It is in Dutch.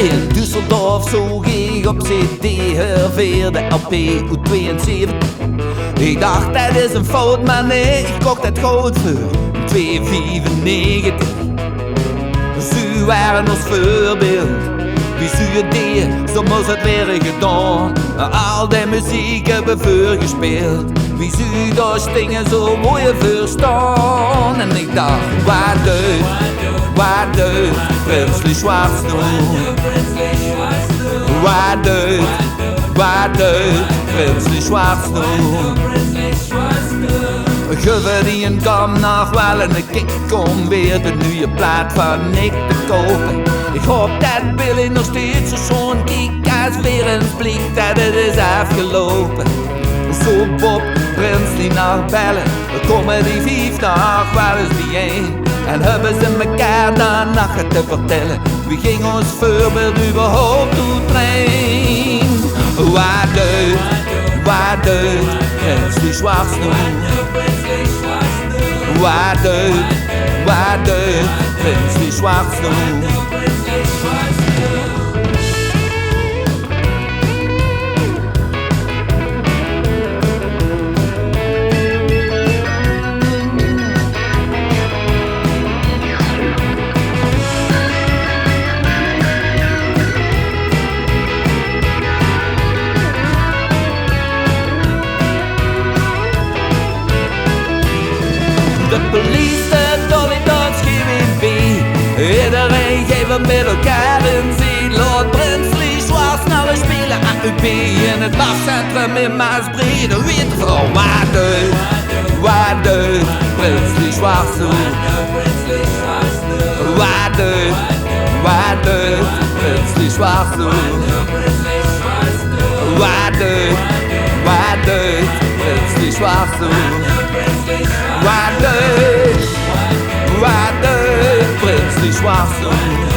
In Düsseldorf zoog ik op CD, herveerde LP U72. Ik dacht dat is een fout, maar nee, ik kocht het goud voor 2,95. Ze waren ons voorbeeld, wie ze deed, zo moest het weer gedaan. Al die muziek hebben we voorgespeeld, wie ze daar stingen zo mooi verstaan. En ik dacht, waar deut, Prinzli Schwarz nun? Waar deut, Prinzli Schwarz nun? Geverien kwam nog wel en ik kom weer de nieuwe plaat van Nick te kopen. Ik hoop dat Billy nog steeds zo schoon kijkt als weer een blik dat het is afgelopen. Zo Bob, Prinzli nog bellen, we komen die 5 nog wel eens bijeen. En hebben ze mekaar dan nog te vertellen, wie ging ons voorbeeld überhaupt toetreden. Waar deut, Prinzli Schwarz nun? Waar deut, Prinzli Schwarz nun? De police, de Dolly Dots, GWB, iedereen geeft met elkaar een zee. Lord Prinzli Schwarz, alle spelen AUB in het wachtcentrum in Maasbree. De witte vrouw, waar deut, Prinzli Schwarz nun? Waar deut, Prinzli Schwarz nun? Waar deut, Prinzli Schwarz nun? Waar deut, Prinzli Schwarz nun?